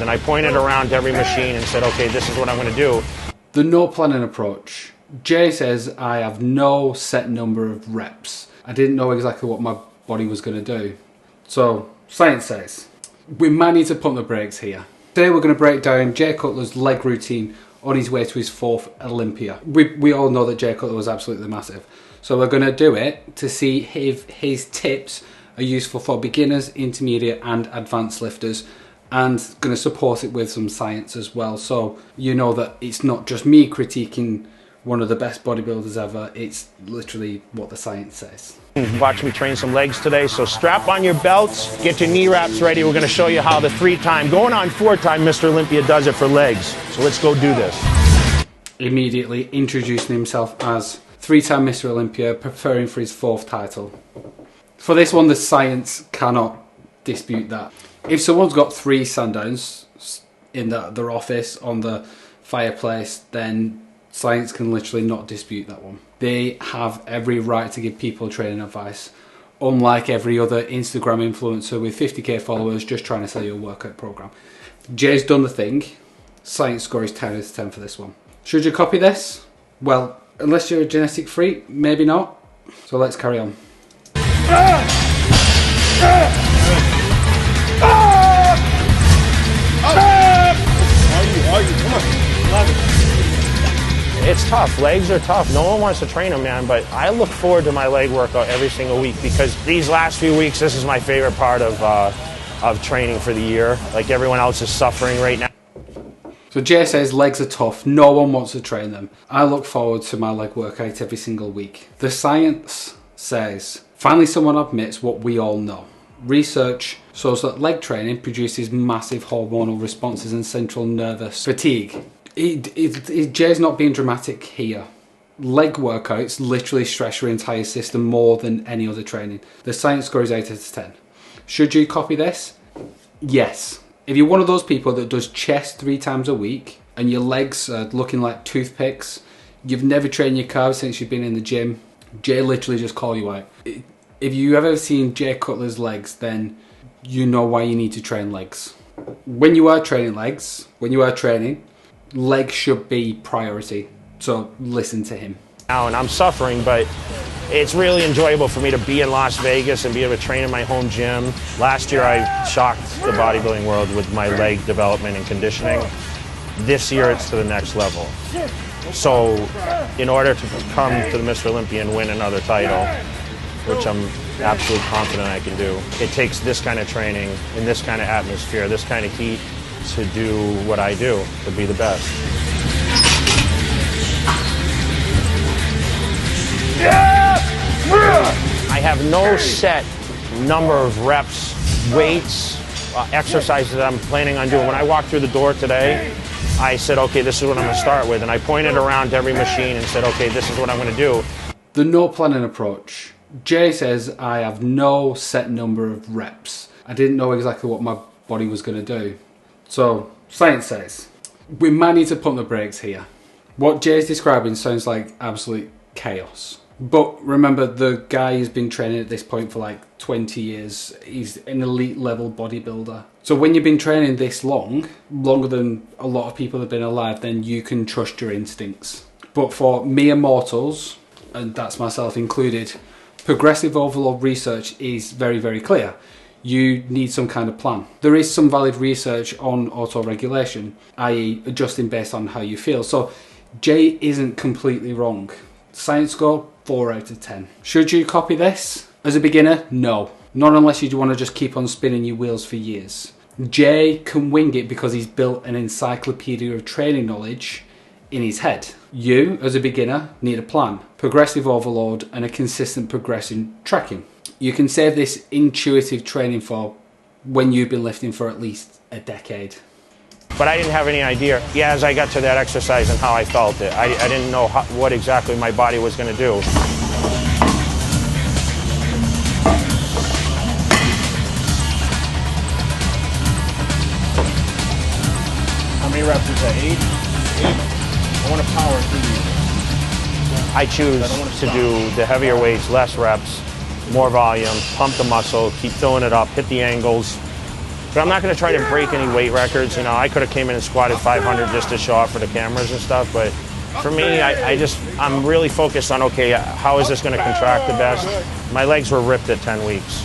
And I pointed around every machine and said, okay, this is what I'm going to do. The no planning approach. Jay says I have no set number of reps. I didn't know exactly what my body was going to do. So, science says, we might need to pump the brakes here. Today we're going to break down Jay Cutler's leg routine on his way to his 4th Olympia. We all know that Jay Cutler was absolutely massive. So we're going to do it to see if his tips are useful for beginners, intermediate and advanced lifters, and going to support it with some science as well, so you know that it's not just me critiquing one of the best bodybuilders ever, it's literally what the science says. Watch me train some legs today, so strap on your belts, get your knee wraps ready. We're going to show you how the 3-time, going on 4-time Mr. Olympia does it for legs. So let's go do this. Immediately introducing himself as 3-time Mr. Olympia, preparing for his 4th title. For this one, the science cannot dispute that. If someone's got 3 sandowns in their office on the fireplace, then science can literally not dispute that one. They have every right to give people training advice, unlike every other Instagram influencer with 50k followers just trying to sell you a workout program. Jay's done the thing. Science score is 10 out of 10 for this one. Should you copy this? Well, unless you're a genetic freak, maybe not. So let's carry on. It's tough. Legs are tough. No one wants to train them, man, but I look forward to my leg workout every single week because these last few weeks, this is my favorite part of training for the year. Like everyone else is suffering right now. So Jay says legs are tough. No one wants to train them. I look forward to my leg workout every single week. The science says, finally someone admits what we all know. Research shows that leg training produces massive hormonal responses and central nervous fatigue. Jay's not being dramatic here. Leg workouts literally stress your entire system more than any other training. The science score is 8 out of 10. Should you copy this? Yes. If you're one of those people that does chest 3 times a week and your legs are looking like toothpicks, you've never trained your calves since you've been in the gym, Jay literally just call you out. If you ever seen Jay Cutler's legs, then you know why you need to train legs. When you are training legs, legs should be priority. So listen to him. Now, and I'm suffering, but it's really enjoyable for me to be in Las Vegas and be able to train in my home gym. Last year I shocked the bodybuilding world with my leg development and conditioning. This year it's to the next level. So in order to come to the Mr. Olympia and win another title, which I'm absolutely confident I can do, it takes this kind of training, in this kind of atmosphere, this kind of heat to do what I do, to be the best. I have no set number of reps, weights, exercises that I'm planning on doing. When I walked through the door today, I said, okay, this is what I'm going to start with. And I pointed around every machine and said, okay, this is what I'm going to do. The no planning approach. Jay says I have no set number of reps. I didn't know exactly what my body was going to do. So, science says, we might need to pump the brakes here. What Jay's describing sounds like absolute chaos. But remember, the guy has been training at this point for like 20 years. He's an elite level bodybuilder. So when you've been training this long, longer than a lot of people have been alive, then you can trust your instincts. But for mere mortals, and that's myself included, progressive overload research is very, very clear. You need some kind of plan. There is some valid research on auto-regulation, i.e. adjusting based on how you feel. So Jay isn't completely wrong. Science score, 4 out of 10. Should you copy this? As a beginner, no. Not unless you want to just keep on spinning your wheels for years. Jay can wing it because he's built an encyclopedia of training knowledge in his head. You, as a beginner, need a plan, progressive overload, and a consistent progression tracking. You can save this intuitive training for when you've been lifting for at least a decade. But I didn't have any idea, as I got to that exercise and how I felt it. I didn't know what exactly my body was going to do. How many reps is that? 8? I want to power through these. I choose to do the heavier weights, less reps, more volume, pump the muscle, keep filling it up, hit the angles, But I'm not going to try to break any weight records. You know, I could have came in and squatted 500 just to show off for the cameras and stuff, but for me, I'm really focused on, okay, how is this going to contract the best? My legs were ripped at 10 weeks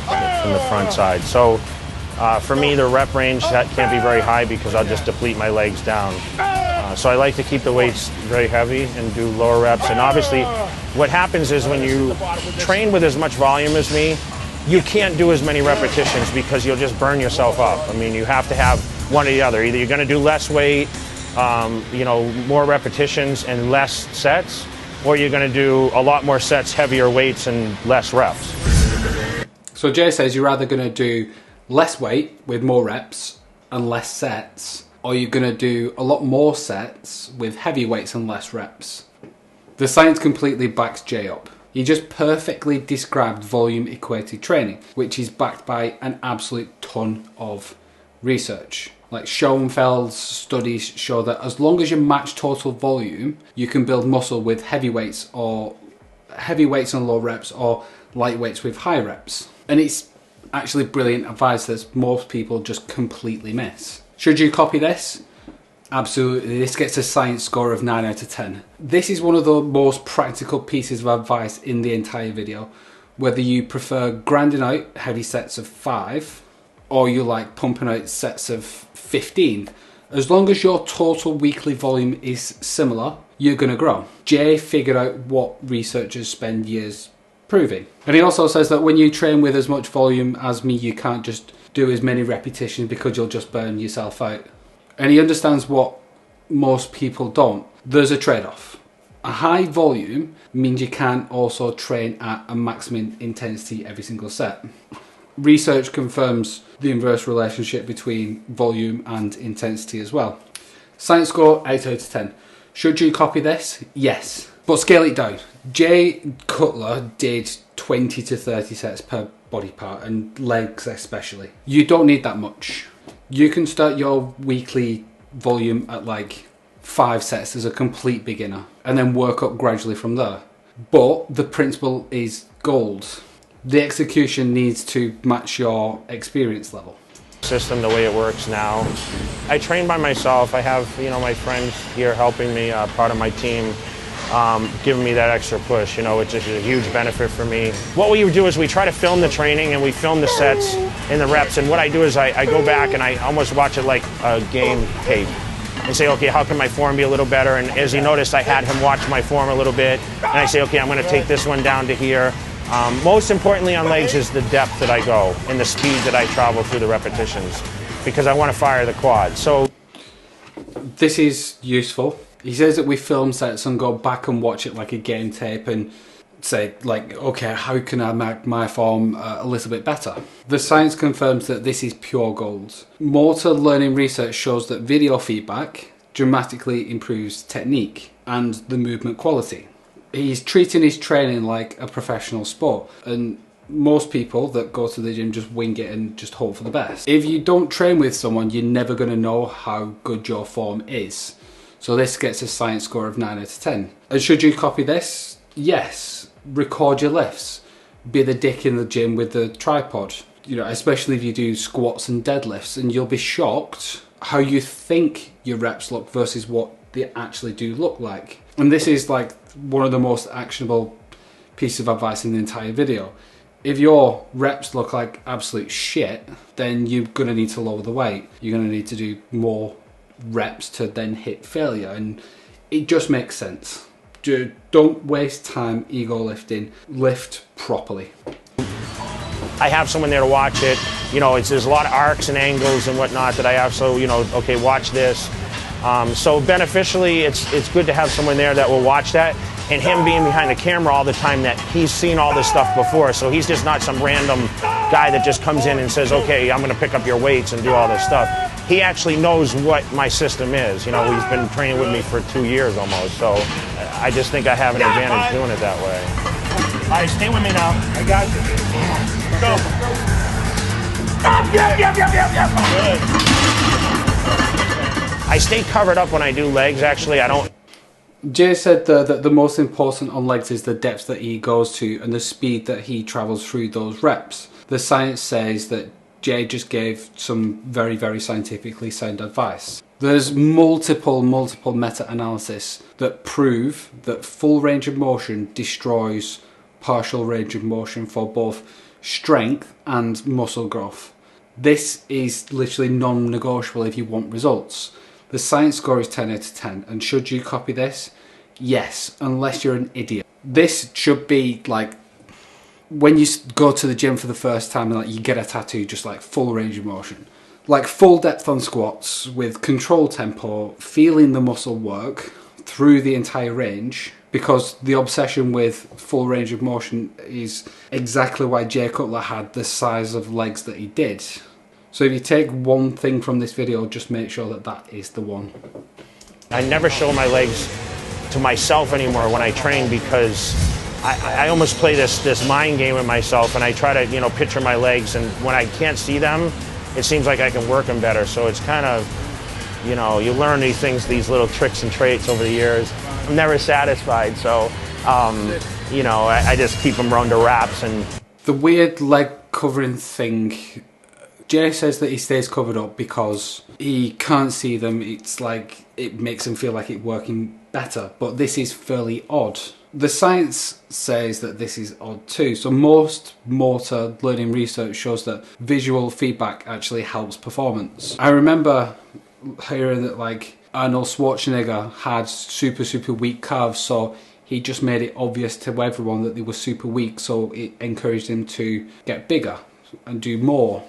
from the front side. So for me, the rep range that can't be very high because I'll just deplete my legs down. So I like to keep the weights very heavy and do lower reps. And obviously, what happens is when you train with as much volume as me, you can't do as many repetitions because you'll just burn yourself up. I mean, you have to have one or the other. Either you're going to do less weight, you know, more repetitions and less sets, or you're going to do a lot more sets, heavier weights, and less reps. So Jay says you're either going to do less weight with more reps and less sets, or you're going to do a lot more sets with heavy weights and less reps. The science completely backs Jay up. He just perfectly described volume equated training, which is backed by an absolute ton of research. Like Schoenfeld's studies show that as long as you match total volume, you can build muscle with heavy weights and low reps, or light weights with high reps. And it's actually brilliant advice that most people just completely miss. Should you copy this? Absolutely. This gets a science score of 9 out of 10. This is one of the most practical pieces of advice in the entire video. Whether you prefer grinding out heavy sets of 5 or you like pumping out sets of 15, as long as your total weekly volume is similar, you're going to grow. Jay figured out what researchers spend years proving. And he also says that when you train with as much volume as me, you can't just do as many repetitions because you'll just burn yourself out. And he understands what most people don't. There's a trade-off. A high volume means you can't also train at a maximum intensity every single set. Research confirms the inverse relationship between volume and intensity as well. Science score 8 out of 10. Should you copy this? Yes. But scale it down. Jay Cutler did 20 to 30 sets per body part, and legs especially. You don't need that much. You can start your weekly volume at like 5 sets as a complete beginner and then work up gradually from there. But the principle is gold. The execution needs to match your experience level. System, the way it works now. I train by myself. I have, you know, my friends here helping me, part of my team, giving me that extra push, you know, which is a huge benefit for me. What we do is we try to film the training and we film the sets and the reps, and what I do is I go back and I almost watch it like a game tape and say, okay, how can my form be a little better? And as you noticed, I had him watch my form a little bit, and I say, okay, I'm going to take this one down to here. Most importantly on legs is the depth that I go and the speed that I travel through the repetitions, because I want to fire the quad. So this is useful. He says that we film sets and go back and watch it like a game tape and say, like, okay, how can I make my form a little bit better? The science confirms that this is pure gold. Motor learning research shows that video feedback dramatically improves technique and the movement quality. He's treating his training like a professional sport, and most people that go to the gym just wing it and just hope for the best. If you don't train with someone, you're never going to know how good your form is. So this gets a science score of 9 out of 10. And should you copy this? Yes. Record your lifts. Be the dick in the gym with the tripod. You know, especially if you do squats and deadlifts, and you'll be shocked how you think your reps look versus what they actually do look like. And this is like one of the most actionable pieces of advice in the entire video. If your reps look like absolute shit, then you're going to need to lower the weight. You're going to need to do more reps to then hit failure, and it just makes sense. Don't waste time ego lifting. Lift properly. I have someone there to watch it. You know, there's a lot of arcs and angles and whatnot that I have, so, you know, okay, watch this. So beneficially, it's good to have someone there that will watch that, and him being behind the camera all the time, that he's seen all this stuff before, so he's just not some random guy that just comes in and says, okay, I'm going to pick up your weights and do all this stuff. He actually knows what my system is. You know, he's been training with me for 2 years almost, so I just think I have an advantage doing it that way. All right, stay with me now. I got you. Go. Yep. Good. I stay covered up when I do legs, actually. I don't. Jay said that the most important on legs is the depth that he goes to and the speed that he travels through those reps. The science says that Jay just gave some very, very scientifically sound advice. There's multiple meta-analysis that prove that full range of motion destroys partial range of motion for both strength and muscle growth. This is literally non-negotiable if you want results. The science score is 10 out of 10, and should you copy this? Yes, unless you're an idiot. This should be like when you go to the gym for the first time and like you get a tattoo, just like full range of motion. Like full depth on squats with controlled tempo, feeling the muscle work through the entire range, because the obsession with full range of motion is exactly why Jay Cutler had the size of legs that he did. So if you take one thing from this video, just make sure that that is the one. I never show my legs to myself anymore when I train, because I almost play this mind game with myself, and I try to, you know, picture my legs, and when I can't see them, it seems like I can work them better. So it's kind of, you know, you learn these things, these little tricks and traits over the years. I'm never satisfied, so, you know, I just keep them under wraps. And the weird leg covering thing, Jay says that he stays covered up because he can't see them. It's like, it makes him feel like it's working better, but this is fairly odd. The science says that this is odd too. So most motor learning research shows that visual feedback actually helps performance. I remember hearing that like Arnold Schwarzenegger had super weak calves, so he just made it obvious to everyone that they were super weak, so it encouraged him to get bigger and do more.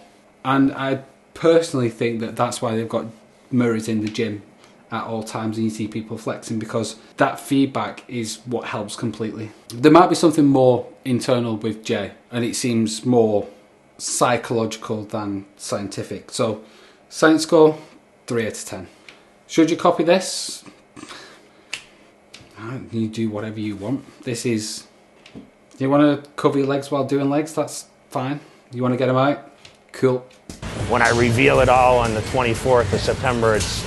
And I personally think that that's why they've got mirrors in the gym at all times and you see people flexing, because that feedback is what helps completely. There might be something more internal with Jay, and it seems more psychological than scientific. So science score 3 out of 10. Should you copy this? You do whatever you want. This is, you want to cover your legs while doing legs, that's fine. You want to get them out? Cool. when I reveal it all on the 24th of September, it's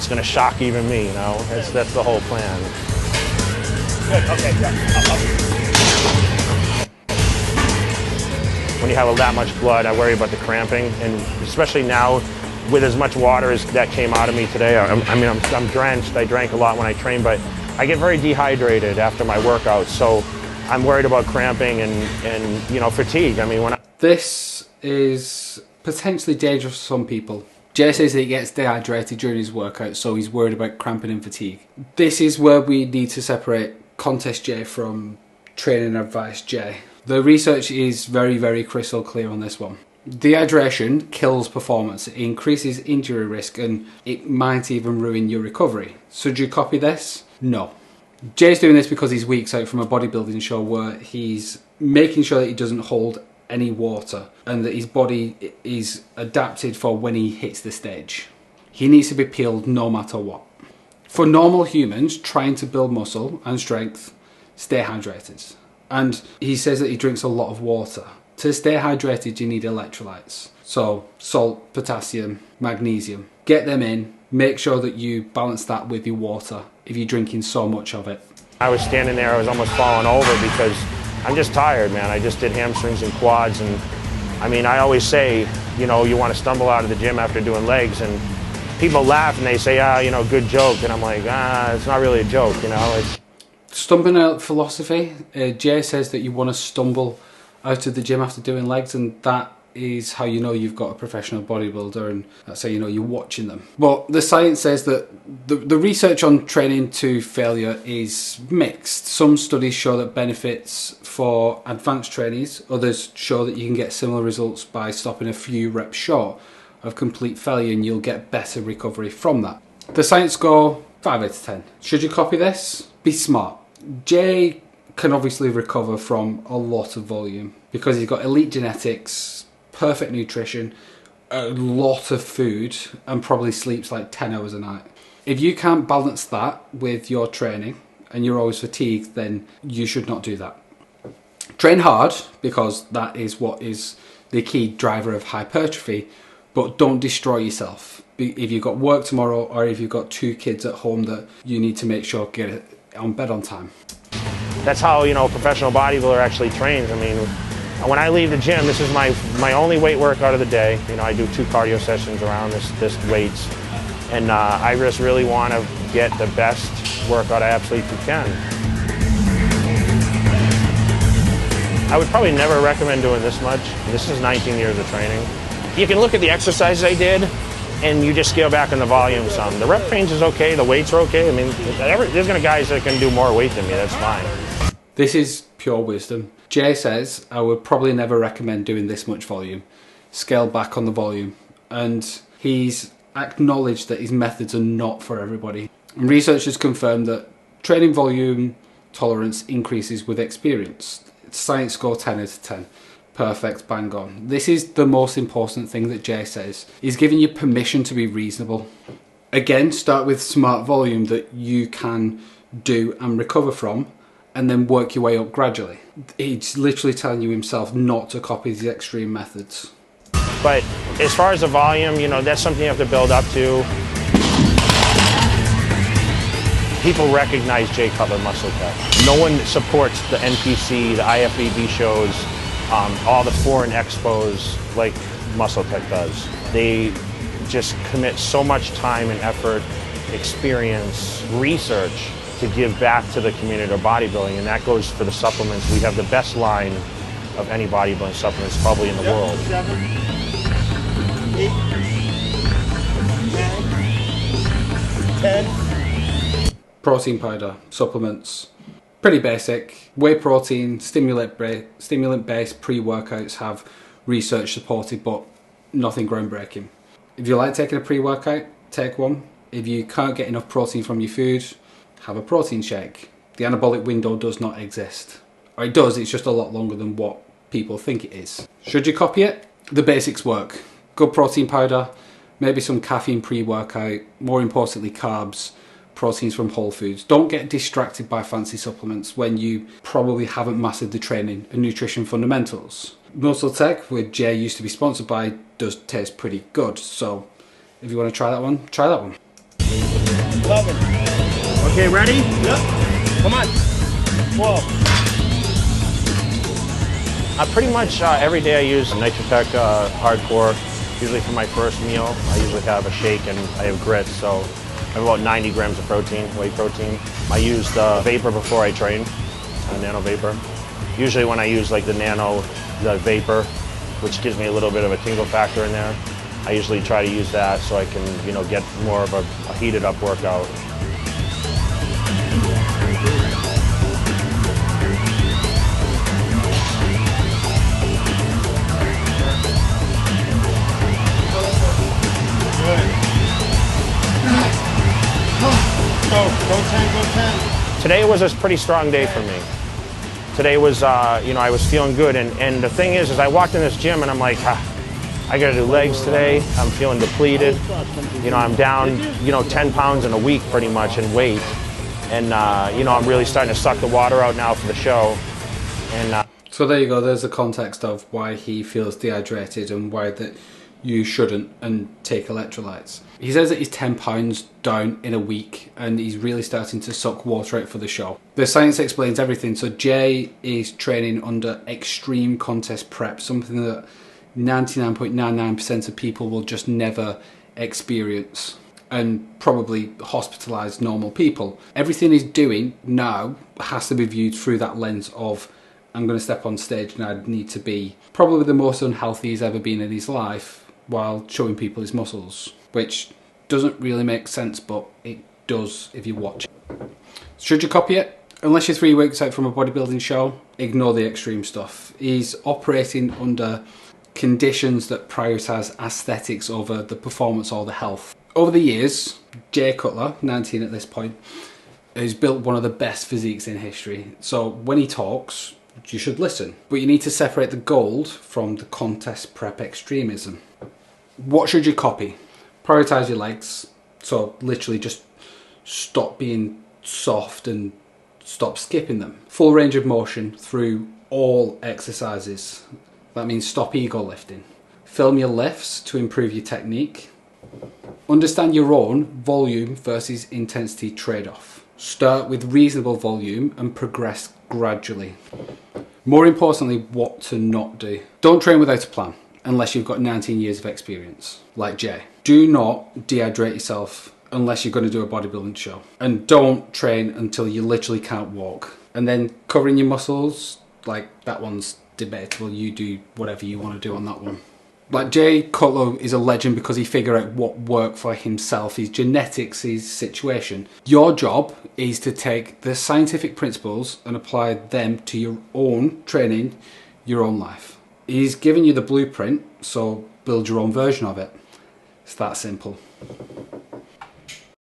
going to shock even me, you know? That's the whole plan. Good, okay, yeah. When you have that much blood, I worry about the cramping, and especially now with as much water as that came out of me today. I'm drenched. I drank a lot when I train, but I get very dehydrated after my workouts, so I'm worried about cramping and you know, fatigue. I mean, when This is potentially dangerous for some people. Jay says that he gets dehydrated during his workout, so he's worried about cramping and fatigue. This is where we need to separate contest Jay from training advice Jay. The research is very, very crystal clear on this one. Dehydration kills performance, it increases injury risk, and it might even ruin your recovery. Should you copy this? No. Jay's doing this because he's weeks out from a bodybuilding show where he's making sure that he doesn't hold any water and that his body is adapted for when he hits the stage. He needs to be peeled no matter what. For normal humans trying to build muscle and strength, stay hydrated. And he says that he drinks a lot of water. To stay hydrated, you need electrolytes. So salt, potassium, magnesium. Get them in. Make sure that you balance that with your water if you're drinking so much of it. I was standing there, I was almost falling over because I'm just tired, man. I just did hamstrings and quads, and I mean, I always say, you know, you want to stumble out of the gym after doing legs, and people laugh and they say, you know, good joke. And I'm like, it's not really a joke, you know. It's stumbling out philosophy. Jay says that you want to stumble out of the gym after doing legs, and that is how you know you've got a professional bodybuilder, and that's how you know you're watching them. But the science says that the research on training to failure is mixed. Some studies show that benefits for advanced trainees, others show that you can get similar results by stopping a few reps short of complete failure, and you'll get better recovery from that. The science score 5 out of 10. Should you copy this? Be smart. Jay can obviously recover from a lot of volume because he's got elite genetics, perfect nutrition, a lot of food, and probably sleeps like 10 hours a night. If you can't balance that with your training and you're always fatigued, then you should not do that. Train hard, because that is what is the key driver of hypertrophy, but don't destroy yourself. If you've got work tomorrow, or if you've got 2 kids at home that you need to make sure get on bed on time. That's how, you know, a professional bodybuilder actually trains. I mean, When I leave the gym, this is my only weight workout of the day. You know, I do 2 cardio sessions around this weights, and I just really want to get the best workout I absolutely can. I would probably never recommend doing this much. This is 19 years of training. You can look at the exercises I did, and you just scale back on the volume some. The rep range is okay, the weights are okay. I mean, there's gonna guys that can do more weight than me, that's fine. This is pure wisdom. Jay says, I would probably never recommend doing this much volume. Scale back on the volume. And he's acknowledged that his methods are not for everybody. And research has confirmed that training volume tolerance increases with experience. Science score 10 out of 10. Perfect, bang on. This is the most important thing that Jay says. He's giving you permission to be reasonable. Again, start with smart volume that you can do and recover from, and then work your way up gradually. He's literally telling you himself not to copy these extreme methods. But as far as the volume, you know, that's something you have to build up to. People recognize Jay Cutler MuscleTech. No one supports the NPC, the IFBB shows, all the foreign expos like MuscleTech does. They just commit so much time and effort, experience, research to give back to the community of bodybuilding, and that goes for the supplements. We have the best line of any bodybuilding supplements probably in the world. 7, 8, 9, 10. Protein powder, supplements, pretty basic. Whey protein, stimulant-based pre-workouts have research supported, but nothing groundbreaking. If you like taking a pre-workout, take one. If you can't get enough protein from your food, have a protein shake. The anabolic window does not exist. Or it does, it's just a lot longer than what people think it is. Should you copy it? The basics work. Good protein powder, maybe some caffeine pre-workout, more importantly carbs, proteins from whole foods. Don't get distracted by fancy supplements when you probably haven't mastered the training and nutrition fundamentals. MuscleTech, which Jay used to be sponsored by, does taste pretty good. So if you want to try that one, try that one. 11. Okay, ready? Yep. Come on. 12. Pretty much every day I use MuscleTech Hardcore. Usually for my first meal, I usually have a shake and I have grits, so I have about 90 grams of protein, whey protein. I use the vapor before I train, nano vapor. Usually when I use like the vapor, which gives me a little bit of a tingle factor in there, I usually try to use that so I can, you know, get more of a heated up workout. Go 10. Today was a pretty strong day for me. Today was, you know, I was feeling good, and the thing is I walked in this gym and I'm like, I gotta do legs today. I'm feeling depleted. You know, I'm down, you know, 10 pounds in a week pretty much in weight. And, you know, I'm really starting to suck the water out now for the show. And so there you go, there's the context of why he feels dehydrated and why that you shouldn't and take electrolytes. He says that he's 10 pounds down in a week and he's really starting to suck water out for the show. The science explains everything. So Jay is training under extreme contest prep, something that 99.99% of people will just never experience, and probably hospitalized normal people. Everything he's doing now has to be viewed through that lens of, I'm going to step on stage and I need to be probably the most unhealthy he's ever been in his life while showing people his muscles, which doesn't really make sense, but it does if you watch it. Should you copy it? Unless you're 3 weeks out from a bodybuilding show, ignore the extreme stuff. He's operating under conditions that prioritize aesthetics over the performance or the health. Over the years, Jay Cutler, 19 at this point, has built one of the best physiques in history. So when he talks, you should listen. But you need to separate the gold from the contest prep extremism. What should you copy? Prioritize your legs. So literally just stop being soft and stop skipping them. Full range of motion through all exercises. That means stop ego lifting. Film your lifts to improve your technique. Understand your own volume versus intensity trade-off. Start with reasonable volume and progress gradually. More importantly, what to not do. Don't train without a plan unless you've got 19 years of experience, like Jay. Do not dehydrate yourself unless you're going to do a bodybuilding show. And don't train until you literally can't walk. And then covering your muscles, like that one's debatable. You do whatever you want to do on that one. Like Jay Cutler is a legend because he figured out what worked for himself, his genetics, his situation. Your job is to take the scientific principles and apply them to your own training, your own life. He's given you the blueprint, so build your own version of it. It's that simple.